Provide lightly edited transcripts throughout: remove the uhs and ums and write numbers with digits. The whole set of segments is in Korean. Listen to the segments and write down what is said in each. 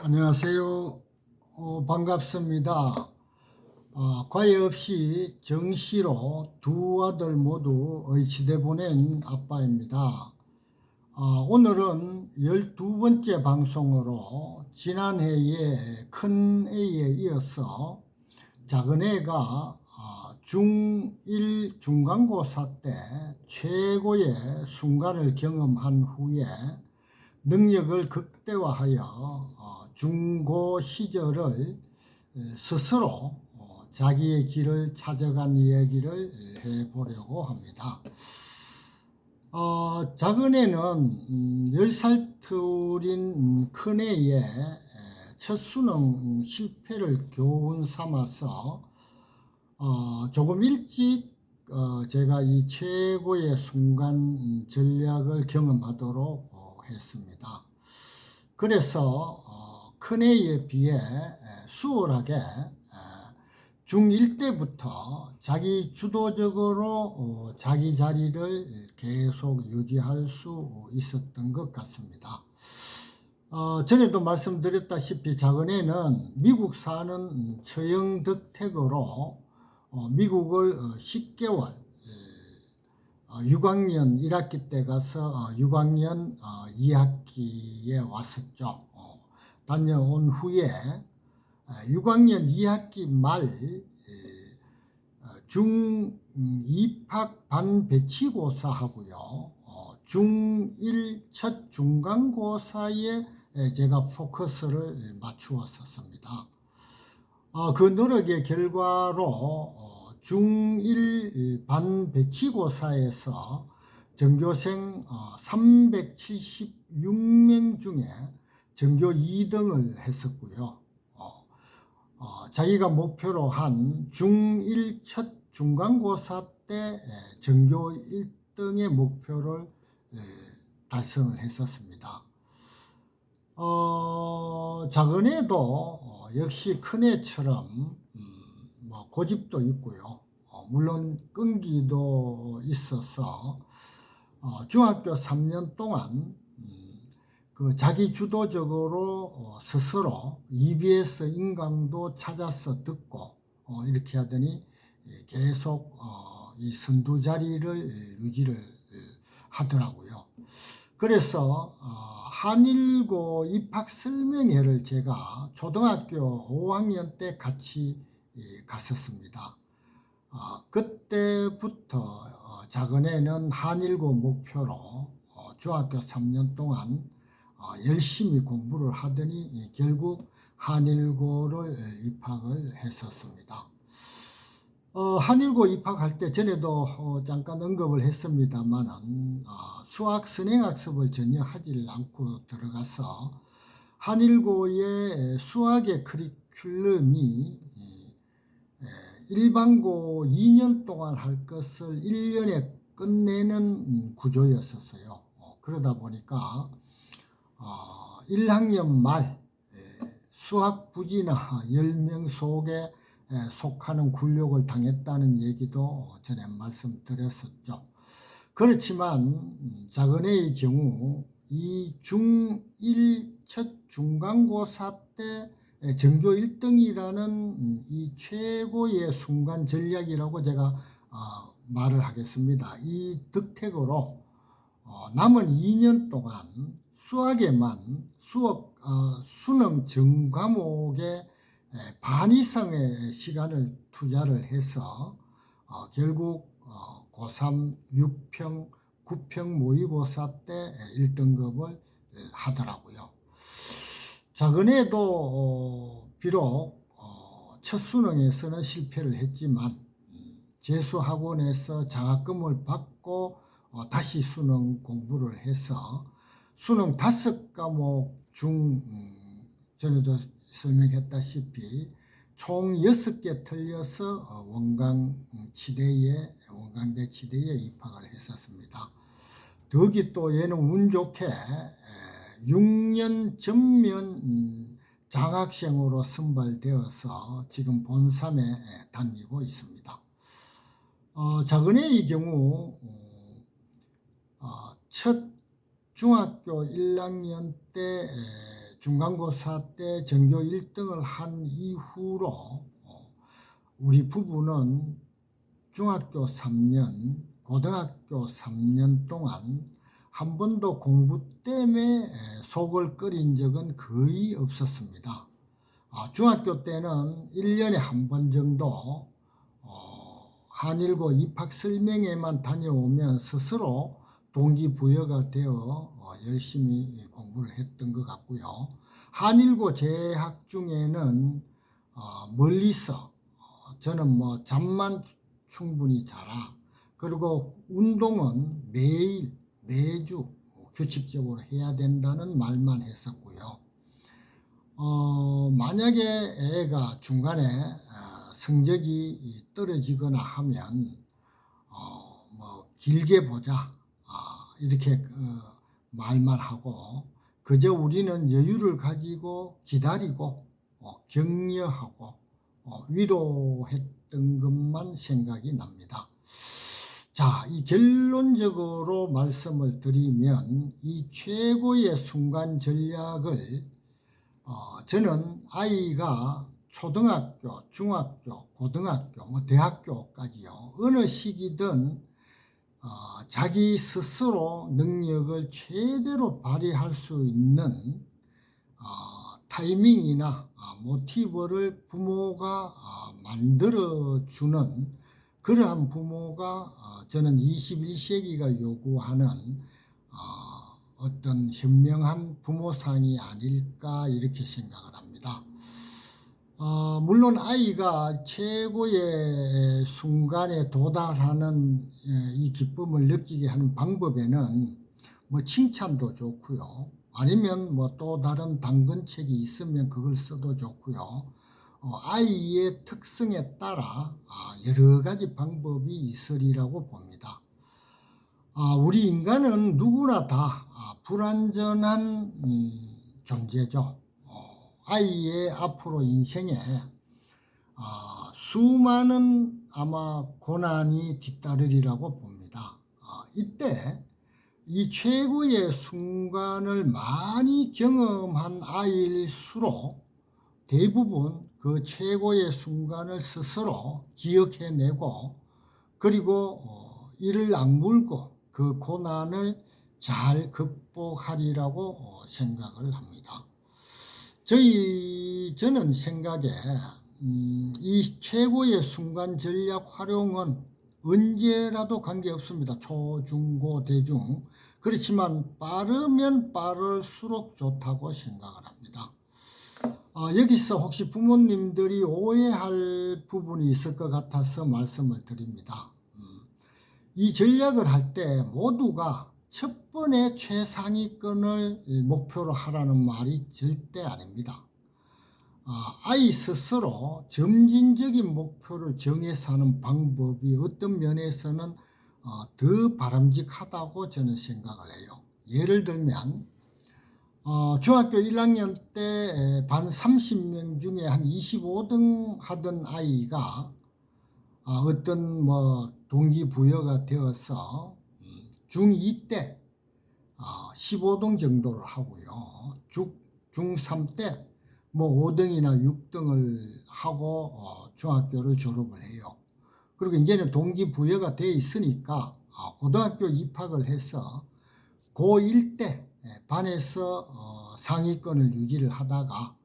안녕하세요. 반갑습니다. 과외 없이 정시로 두 아들 모두 의치돼 보낸 아빠입니다. 오늘은 12번째 방송으로 지난해에 큰 애에 이어서 작은 애가 중1 중간고사 때 최고의 순간을 경험한 후에 능력을 극대화하여 중고 시절을 스스로 자기의 길을 찾아간 이야기를 해보려고 합니다. 작은 애는 10살 터울인 큰 애의 첫 수능 실패를 교훈 삼아서 조금 일찍 제가 이 최고의 순간 전략을 경험하도록 했습니다. 그래서 큰애에 비해 수월하게 중1 때부터 자기 주도적으로 자기 자리를 계속 유지할 수 있었던 것 같습니다. 전에도 말씀드렸다시피 작은 애는 미국 사는 처형 덕택으로 미국을 10개월 6학년 1학기 때 가서 6학년 2학기에 왔었죠. 다녀온 후에 6학년 2학기 말 중2학 반 배치고사 하고요. 중1 첫 중간고사에 제가 포커스를 맞추었었습니다. 그 노력의 결과로 중1 반 배치고사에서 전교생 376명 중에 전교 2등을 했었고요. 자기가 목표로 한 중1 첫 중간고사 때 전교 1등의 목표를 달성을 했었습니다. 작은 애도 역시 큰 애처럼 고집도 있고요. 물론 끈기도 있어서 중학교 3년 동안 그 자기 주도적으로 스스로 EBS 인강도 찾아서 듣고 이렇게 하더니 계속 이 선두 자리를 유지를 하더라고요. 그래서 한일고 입학 설명회를 제가 초등학교 5학년 때 같이 갔었습니다. 그때부터 작은 애는 한일고 목표로 중학교 3년 동안 열심히 공부를 하더니 결국 한일고를 입학을 했었습니다. 한일고 입학할 때 전에도 잠깐 언급을 했습니다만 수학 선행학습을 전혀 하지 않고 들어가서 한일고의 수학의 커리큘럼이 일반고 2년 동안 할 것을 1년에 끝내는 구조였었어요. 그러다 보니까 1학년 말 수학 부지나 10명 속에 속하는 굴욕을 당했다는 얘기도 전에 말씀드렸었죠. 그렇지만 작은 애의 경우 이 중1 첫 중간고사 때 전교 1등이라는 이 최고의 순간 전략이라고 제가 말을 하겠습니다. 이 덕택으로 남은 2년 동안 수학에만 수능 전 과목에 반 이상의 시간을 투자를 해서 결국 고3 6평, 9평 모의고사 때 1등급을 하더라고요. 작은 애도 비록 첫 수능에서는 실패를 했지만 재수학원에서 장학금을 받고 다시 수능 공부를 해서 수능 5과목 중 전에도 설명했다시피 총 6개 틀려서 원광대 치대에 입학을 했었습니다. 더기 또 얘는 운 좋게 6년 전면 장학생으로 선발되어서 지금 본3에 다니고 있습니다. 작은 애의 경우 첫 중학교 1학년 때 중간고사 때 전교 1등을 한 이후로 우리 부부는 중학교 3년, 고등학교 3년 동안 한 번도 공부 때문에 속을 끓인 적은 거의 없었습니다. 중학교 때는 1년에 한 번 정도 한일고 입학 설명회만 다녀오면 스스로 동기부여가 되어 열심히 공부를 했던 것 같고요. 한일고 재학 중에는 멀리서 저는 뭐 잠만 충분히 자라, 그리고 운동은 매일 매주 규칙적으로 해야 된다는 말만 했었고요. 만약에 애가 중간에 성적이 떨어지거나 하면 뭐 길게 보자 이렇게 말만 하고, 그저 우리는 여유를 가지고 기다리고 격려하고 위로했던 것만 생각이 납니다. 자, 이 결론적으로 말씀을 드리면 이 최고의 순간 전략을 저는 아이가 초등학교, 중학교, 고등학교, 뭐 대학교까지요, 어느 시기든 자기 스스로 능력을 최대로 발휘할 수 있는 타이밍이나 모티브를 부모가 만들어주는 그러한 부모가 저는 21세기가 요구하는 어떤 현명한 부모상이 아닐까 이렇게 생각을 합니다. 물론 아이가 최고의 순간에 도달하는 이 기쁨을 느끼게 하는 방법에는 뭐 칭찬도 좋고요, 아니면 뭐 또 다른 당근책이 있으면 그걸 써도 좋고요. 아이의 특성에 따라 여러 가지 방법이 있으리라고 봅니다. 우리 인간은 누구나 다 불완전한 존재죠. 아이의 앞으로 인생에 수많은 아마 고난이 뒤따르리라고 봅니다. 이때 이 최고의 순간을 많이 경험한 아이일수록 대부분 그 최고의 순간을 스스로 기억해내고, 그리고 이를 악물고 그 고난을 잘 극복하리라고 생각을 합니다. 저는 생각에 이 최고의 순간 전략 활용은 언제라도 관계없습니다. 초, 중, 고, 대중. 그렇지만 빠르면 빠를수록 좋다고 생각을 합니다. 여기서 혹시 부모님들이 오해할 부분이 있을 것 같아서 말씀을 드립니다. 이 전략을 할 때 모두가 첫 번에 최상위권을 목표로 하라는 말이 절대 아닙니다. 아이 스스로 점진적인 목표를 정해서 하는 방법이 어떤 면에서는 더 바람직하다고 저는 생각을 해요. 예를 들면 중학교 1학년 때 반 30명 중에 한 25등 하던 아이가 어떤 뭐 동기부여가 되어서 중2 때 15등 정도를 하고요, 중3 때 뭐 5등이나 6등을 하고 중학교를 졸업을 해요. 그리고 이제는 동기부여가 돼 있으니까 고등학교 입학을 해서 고1 때 반에서 상위권을 유지를 하다가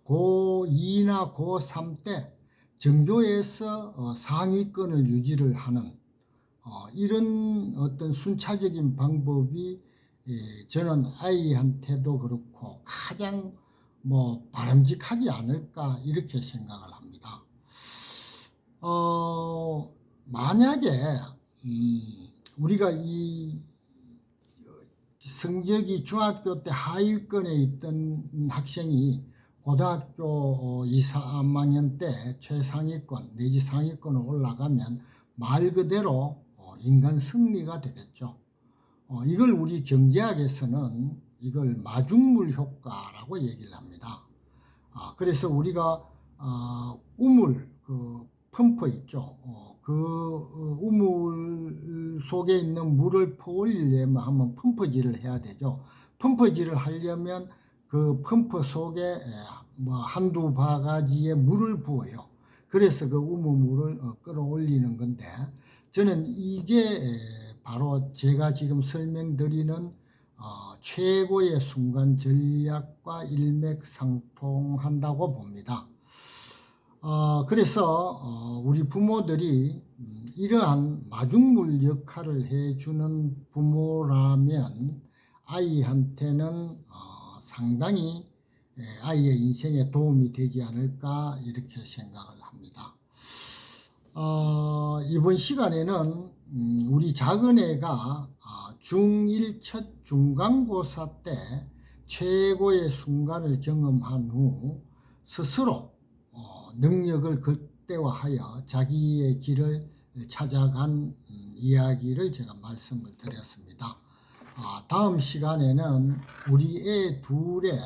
고2나 고3 때 전교에서 상위권을 유지를 하는 이런 어떤 순차적인 방법이 저는 아이한테도 그렇고 가장 뭐 바람직하지 않을까 이렇게 생각을 합니다. 만약에 우리가 이 성적이 중학교 때 하위권에 있던 학생이 고등학교 2, 3학년 때 최상위권 내지 상위권으로 올라가면 말 그대로 인간 승리가 되겠죠. 이걸 우리 경제학에서는 이걸 마중물 효과라고 얘기를 합니다. 그래서 우리가 우물 그 펌프 있죠. 그 우물 속에 있는 물을 퍼올리려면 한번 펌프질을 해야 되죠. 펌프질을 하려면 그 펌프 속에 뭐 한두 바가지의 물을 부어요. 그래서 그 우무물을 끌어올리는 건데, 저는 이게 바로 제가 지금 설명드리는 최고의 순간 전략과 일맥상통한다고 봅니다. 그래서 우리 부모들이 이러한 마중물 역할을 해주는 부모라면 아이한테는 상당히 아이의 인생에 도움이 되지 않을까 이렇게 생각을 합니다. 이번 시간에는 우리 작은 애가 중1 첫 중간고사 때 최고의 순간을 경험한 후 스스로 능력을 극대화하여 자기의 길을 찾아간 이야기를 제가 말씀을 드렸습니다. 다음 시간에는 우리 애 둘의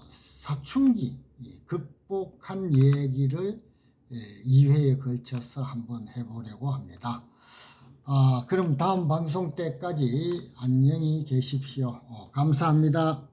사춘기 극복한 얘기를 2회에 걸쳐서 한번 해보려고 합니다. 그럼 다음 방송 때까지 안녕히 계십시오. 감사합니다.